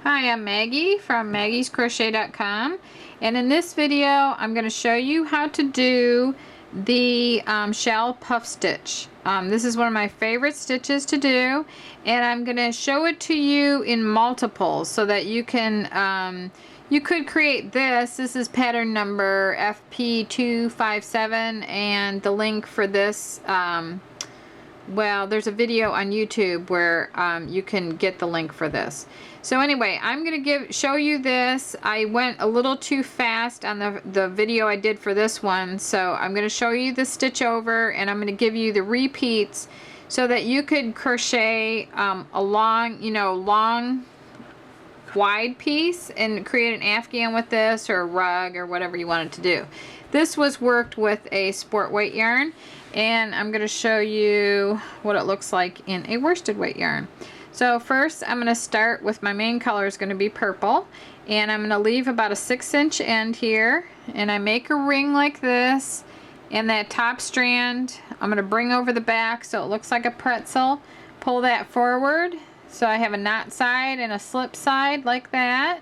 Hi, I'm Maggie from maggiescrochet.com, and in this video I'm going to show you how to do the shell puff stitch. This is one of my favorite stitches to do, and I'm going to show it to you in multiples so that you can you could create this. This is pattern number FP257, and the link for this, well, there's a video on YouTube where you can get the link for this. So anyway, I'm gonna show you this. I went a little too fast on the video I did for this one, so I'm gonna show you the stitch over, and I'm gonna give you the repeats so that you could crochet a long, long wide piece and create an afghan with this, or a rug, or whatever you wanted to do. This was worked with a sport weight yarn, and I'm going to show you what it looks like in a worsted weight yarn. So first I'm going to start with, my main color is going to be purple, and I'm going to leave about a 6-inch end here, and I make a ring like this, and that top strand I'm going to bring over the back so it looks like a pretzel, pull that forward so I have a knot side and a slip side like that,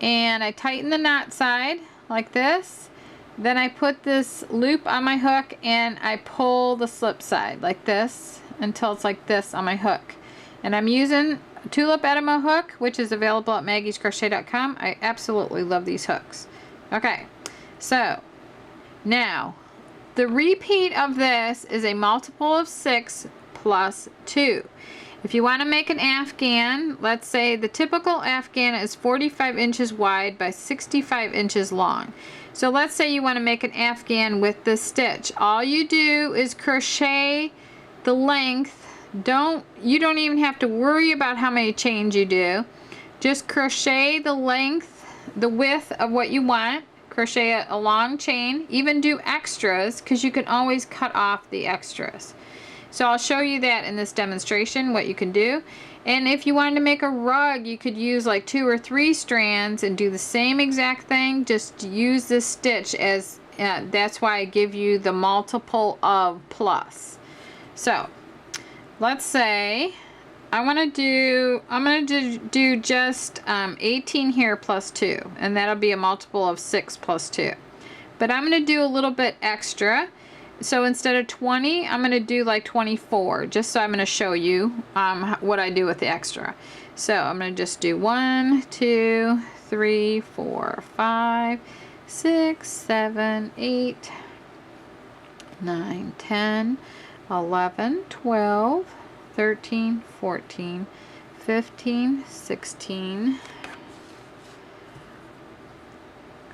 and I tighten the knot side like this. Then I put this loop on my hook and I pull the slip side like this until it's like this on my hook. And I'm using a tulip edema hook, which is available at maggiescrochet.com. I absolutely love these hooks. Okay, so now the repeat of this is a multiple of 6 plus 2. If you want to make an afghan, let's say the typical afghan is 45 inches wide by 65 inches long. So let's say you want to make an afghan with this stitch. All you do is crochet the length. You don't even have to worry about how many chains you do. Just crochet the length, the width of what you want. Crochet a long chain. Even do extras, because you can always cut off the extras. So I'll show you that in this demonstration, what you can do. And if you wanted to make a rug, you could use like 2 or 3 strands and do the same exact thing. Just use this stitch as, that's why I give you the multiple of plus. So let's say I'm gonna do just 18 here plus 2, and that'll be a multiple of 6 plus 2. But I'm gonna do a little bit extra. So instead of 20, I'm going to do like 24, just so I'm going to show you what I do with the extra. So I'm going to just do 1, 2, 3, 4, 5, 6, 7, 8, 9, 10, 11, 12, 13, 14, 15, 16,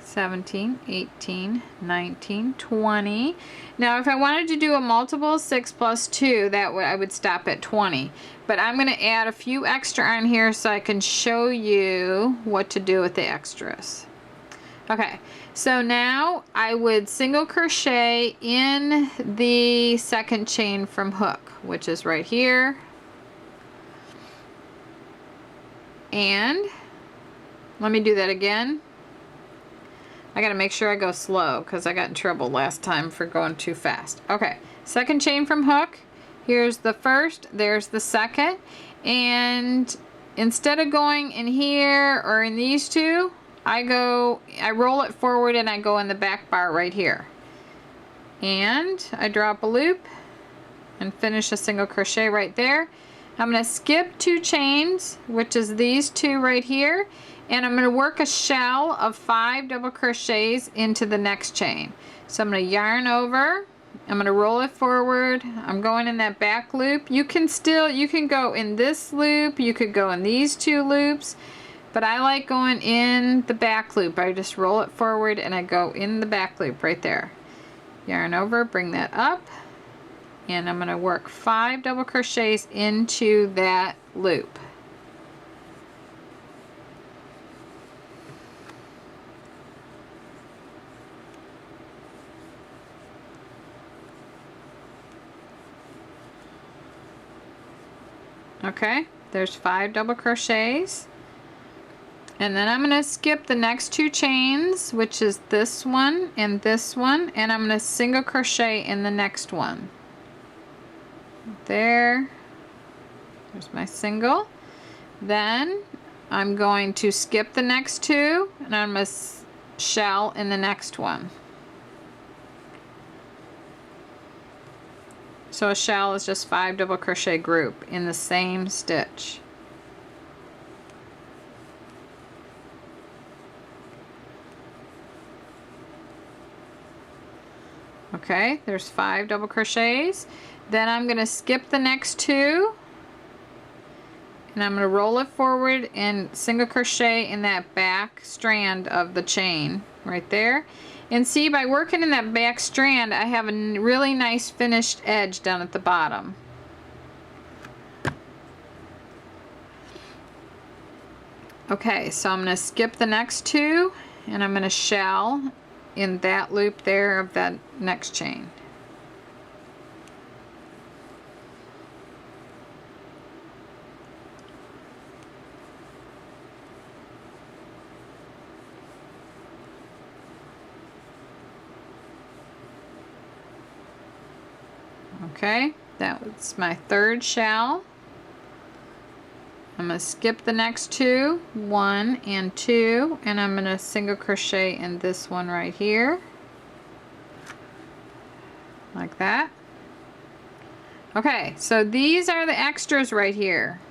17, 18, 19, 20. Now if I wanted to do a multiple 6 plus 2, I would stop at 20. But I'm going to add a few extra on here so I can show you what to do with the extras. Okay, so now I would single crochet in the second chain from hook, which is right here. And let me do that again. I gotta make sure I go slow because I got in trouble last time for going too fast. Okay, second chain from hook. Here's the first, there's the second. And instead of going in here or in these two, I roll it forward and I go in the back bar right here. And I drop a loop and finish a single crochet right there. I'm gonna skip 2 chains, which is these 2 right here. And I'm going to work a shell of 5 double crochets into the next chain. So I'm going to yarn over, I'm going to roll it forward, I'm going in that back loop. You can go in this loop, you could go in these 2 loops, but I like going in the back loop. I just roll it forward and I go in the back loop right there. Yarn over, bring that up, and I'm going to work 5 double crochets into that loop. Okay, there's 5 double crochets, and then I'm going to skip the next 2 chains, which is this one, and I'm going to single crochet in the next one. There. There's my single. Then I'm going to skip the next two, and I'm going to shell in the next one. So a shell is just 5 double crochet group in the same stitch. Okay, there's 5 double crochets. Then I'm going to skip the next two, and I'm going to roll it forward and single crochet in that back strand of the chain right there. And see, by working in that back strand, I have a really nice finished edge down at the bottom. Okay, so I'm going to skip the next two, and I'm going to shell in that loop there of that next chain. Okay, that was my third shell. I'm going to skip the next two, 1 and 2, and I'm going to single crochet in this one right here, like that. Okay, so these are the extras right here,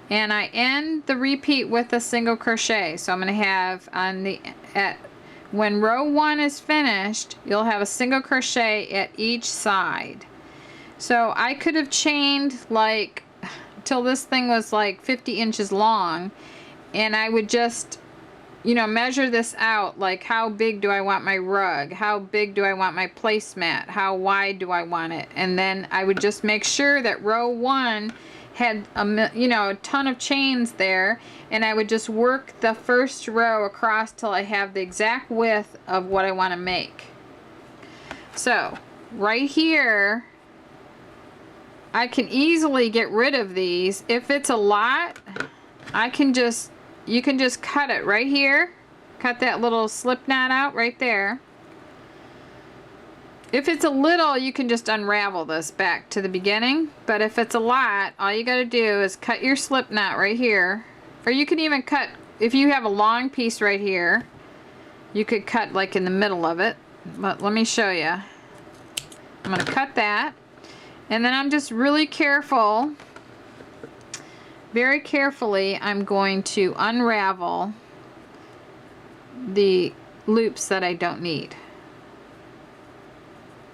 and I end the repeat with a single crochet. So I'm going to have on the when row 1 is finished, you'll have a single crochet at each side. So I could have chained like till this thing was like 50 inches long, and I would just, you know, measure this out, like how big do I want my rug, how big do I want my placemat, how wide do I want it, and then I would just make sure that row 1 had a ton of chains there, and I would just work the first row across till I have the exact width of what I want to make. So right here I can easily get rid of these. If it's a lot, you can just cut it right here. Cut that little slip knot out right there. If it's a little, you can just unravel this back to the beginning. But if it's a lot, all you got to do is cut your slip knot right here. Or you can even cut, if you have a long piece right here, you could cut like in the middle of it. But let me show you. I'm going to cut that. And then I'm just really careful, very carefully, I'm going to unravel the loops that I don't need.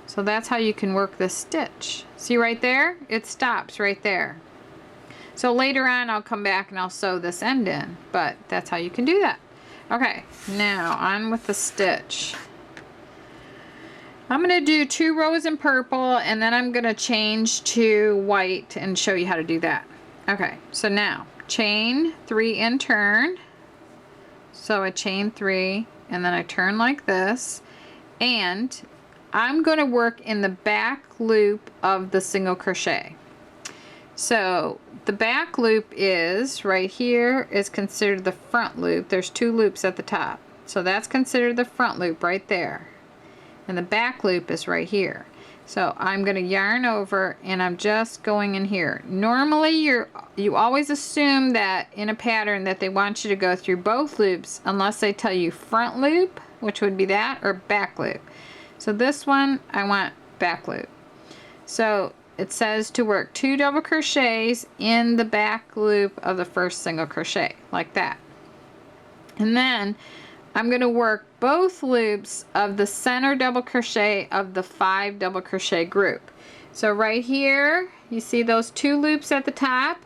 So that's how you can work this stitch. See right there? It stops right there. So later on I'll come back and I'll sew this end in, but that's how you can do that. Okay, now on with the stitch. I'm going to do 2 rows in purple, and then I'm going to change to white and show you how to do that. Okay, so now chain 3 and turn. So I chain 3 and then I turn like this, and I'm going to work in the back loop of the single crochet. So the back loop is right here, is considered the front loop. There's 2 loops at the top, so that's considered the front loop right there. And the back loop is right here. So I'm going to yarn over, and I'm just going in here. Normally you always assume that in a pattern that they want you to go through both loops, unless they tell you front loop, which would be that, or back loop. So this one I want back loop. So it says to work 2 double crochets in the back loop of the first single crochet, like that. And then I'm going to work both loops of the center double crochet of the 5 double crochet group. So right here, you see those 2 loops at the top?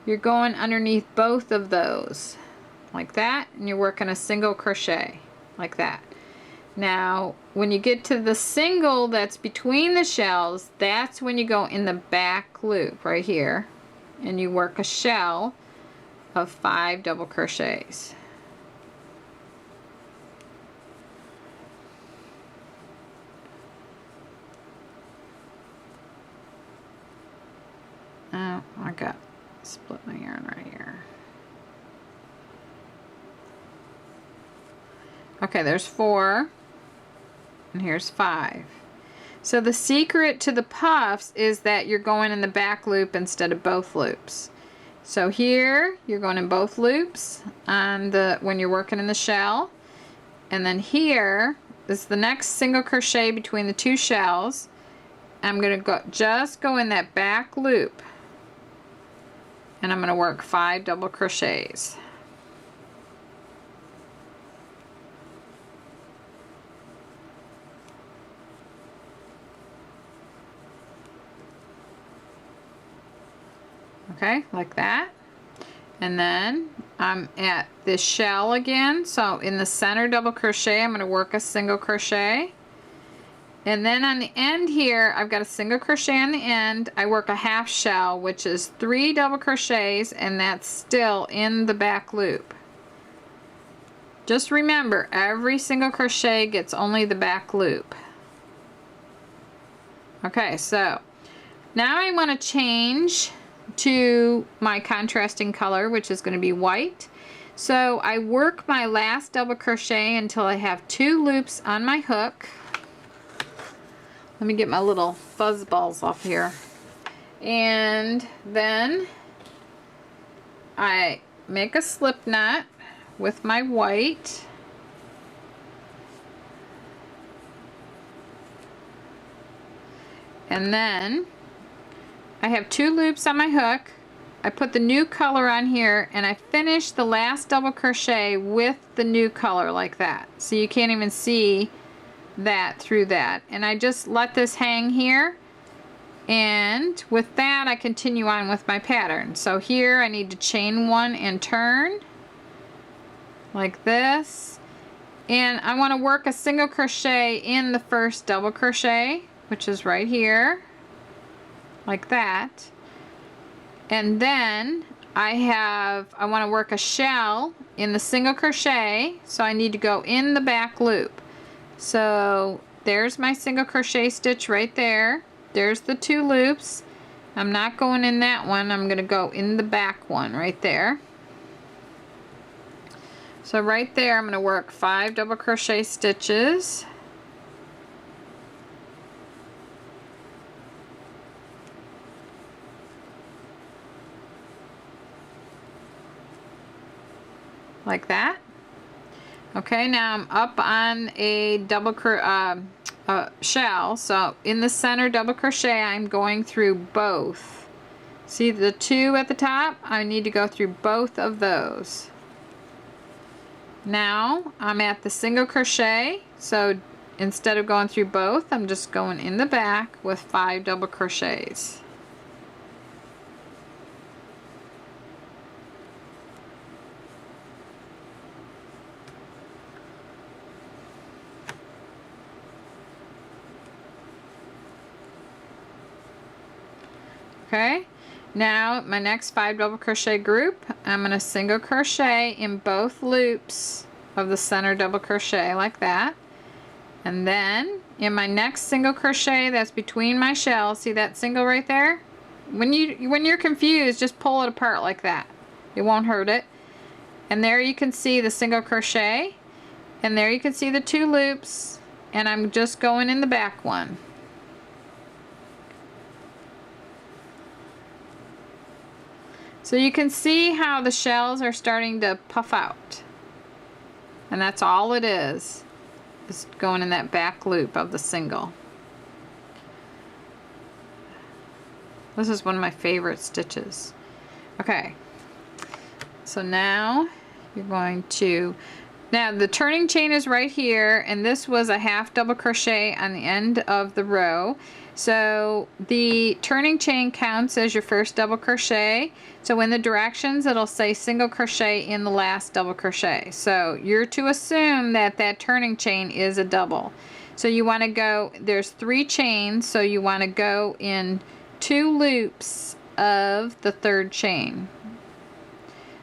You're going underneath both of those, like that, and you're working a single crochet, like that. Now, when you get to the single that's between the shells, that's when you go in the back loop right here, and you work a shell of 5 double crochets. Oh, I got split my yarn right here. Okay, there's 4, and here's 5. So the secret to the puffs is that you're going in the back loop instead of both loops. So here you're going in both loops on the when you're working in the shell, and then here is the next single crochet between the two shells. I'm going to just go in that back loop, and I'm going to work 5 double crochets. Okay, like that. And then I'm at this shell again, so in the center double crochet I'm going to work a single crochet, and then on the end here I've got a single crochet on the end. I work a half shell, which is 3 double crochets, and that's still in the back loop. Just remember, every single crochet gets only the back loop. Okay, so now I want to change to my contrasting color, which is going to be white. So I work my last double crochet until I have 2 loops on my hook. Let me get my little fuzz balls off here. And then I make a slip knot with my white. And then I have 2 loops on my hook. I put the new color on here, and I finish the last double crochet with the new color like that. So you can't even see that through that. And I just let this hang here, and with that I continue on with my pattern. So here I need to chain 1 and turn like this, and I want to work a single crochet in the first double crochet, which is right here, like that. And then I want to work a shell in the single crochet, so I need to go in the back loop. So there's my single crochet stitch right there. There's the 2 loops. I'm not going in that one, I'm going to go in the back one right there. So right there I'm going to work 5 double crochet stitches. Like that. Okay, now I'm up on a double shell, so in the center double crochet I'm going through both. See the 2 at the top? I need to go through both of those. Now I'm at the single crochet, so instead of going through both, I'm just going in the back with 5 double crochets. Okay, now my next 5 double crochet group, I'm going to single crochet in both loops of the center double crochet like that, and then in my next single crochet that's between my shells, see that single right there? When you're confused, just pull it apart like that. It won't hurt it. And there you can see the single crochet, and there you can see the 2 loops, and I'm just going in the back one. So you can see how the shells are starting to puff out. And that's all it is going in that back loop of the single. This is one of my favorite stitches. Okay, so now you're going to, now the turning chain is right here, and this was a half double crochet on the end of the row. So the turning chain counts as your first double crochet. So in the directions it'll say single crochet in the last double crochet. So you're to assume that that turning chain is a double. So you want to go, there's 3 chains, so you want to go in 2 loops of the 3rd chain.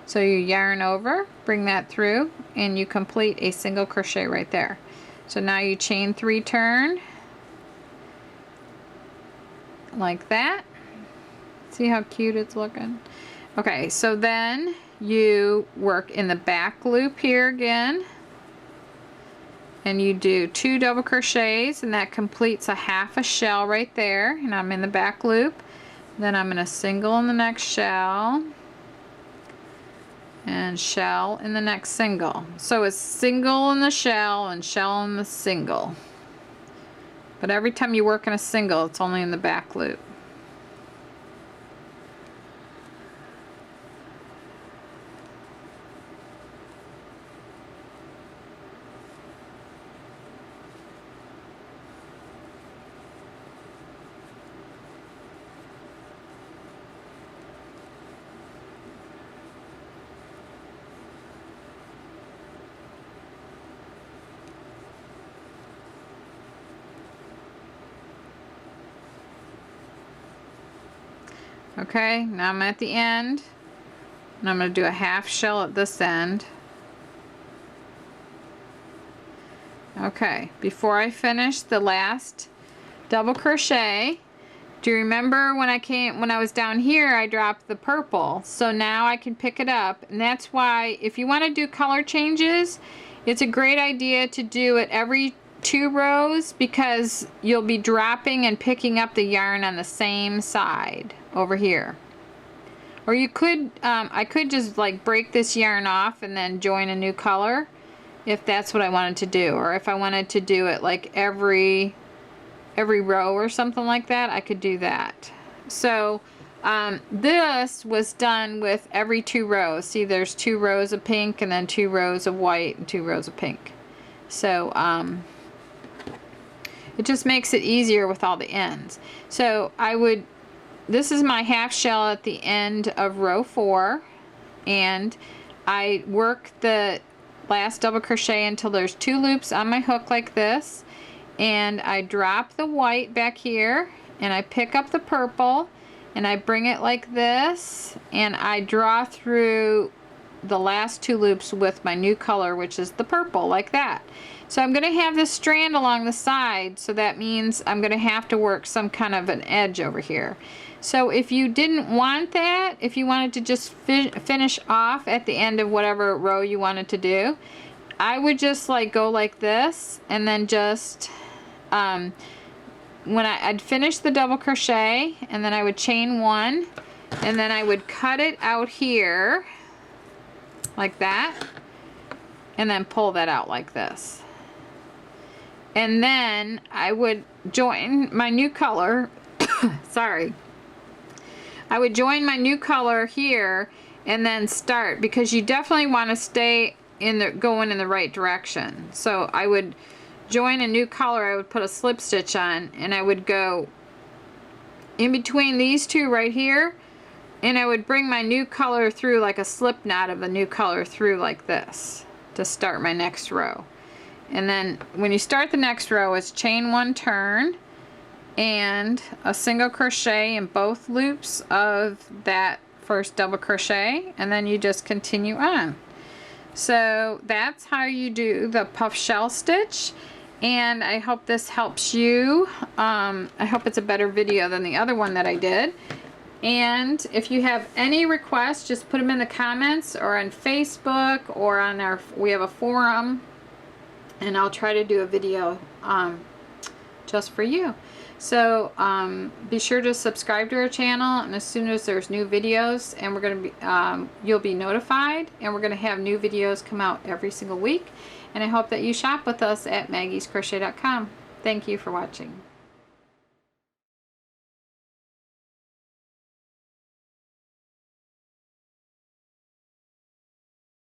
So you yarn over, bring that through, and you complete a single crochet right there. So now you chain 3, turn like that. See how cute it's looking? Okay, so then you work in the back loop here again, and you do 2 double crochets, and that completes a half a shell right there, and I'm in the back loop. Then I'm going to single in the next shell and shell in the next single. So it's single in the shell and shell in the single, but every time you work in a single, it's only in the back loop. Okay, now I'm at the end, and I'm going to do a half shell at this end. Okay, before I finish the last double crochet, do you remember when I was down here, I dropped the purple, so now I can pick it up, and that's why if you want to do color changes, it's a great idea to do it every 2 rows, because you'll be dropping and picking up the yarn on the same side over here. Or you could, I could just like break this yarn off and then join a new color if that's what I wanted to do, or if I wanted to do it like every row or something like that, I could do that. So this was done with every 2 rows. See, there's 2 rows of pink and then 2 rows of white and 2 rows of pink. So it just makes it easier with all the ends. So this is my half shell at the end of row 4, and I work the last double crochet until there's 2 loops on my hook like this, and I drop the white back here, and I pick up the purple, and I bring it like this, and I draw through the last 2 loops with my new color, which is the purple, like that. So I'm going to have this strand along the side, so that means I'm going to have to work some kind of an edge over here. So if you didn't want that, if you wanted to just finish off at the end of whatever row you wanted to do, I would just like go like this, and then just when I'd finish the double crochet, and then I would chain 1, and then I would cut it out here like that, and then pull that out like this. And then I would join my new color sorry, I would join my new color here and then start, because you definitely want to stay going in the right direction. So I would join a new color, I would put a slip stitch on, and I would go in between these 2 right here, and I would bring my new color through like a slip knot of a new color through like this to start my next row. And then when you start the next row, it's chain 1 turn and a single crochet in both loops of that first double crochet, and then you just continue on. So that's how you do the puff shell stitch, and I hope this helps you. I hope it's a better video than the other one that I did. And if you have any requests, just put them in the comments or on Facebook or on we have a forum, and I'll try to do a video just for you. So be sure to subscribe to our channel, and as soon as there's new videos, and we're going to be you'll be notified, and we're going to have new videos come out every single week. And I hope that you shop with us at maggiescrochet.com. Thank you for watching.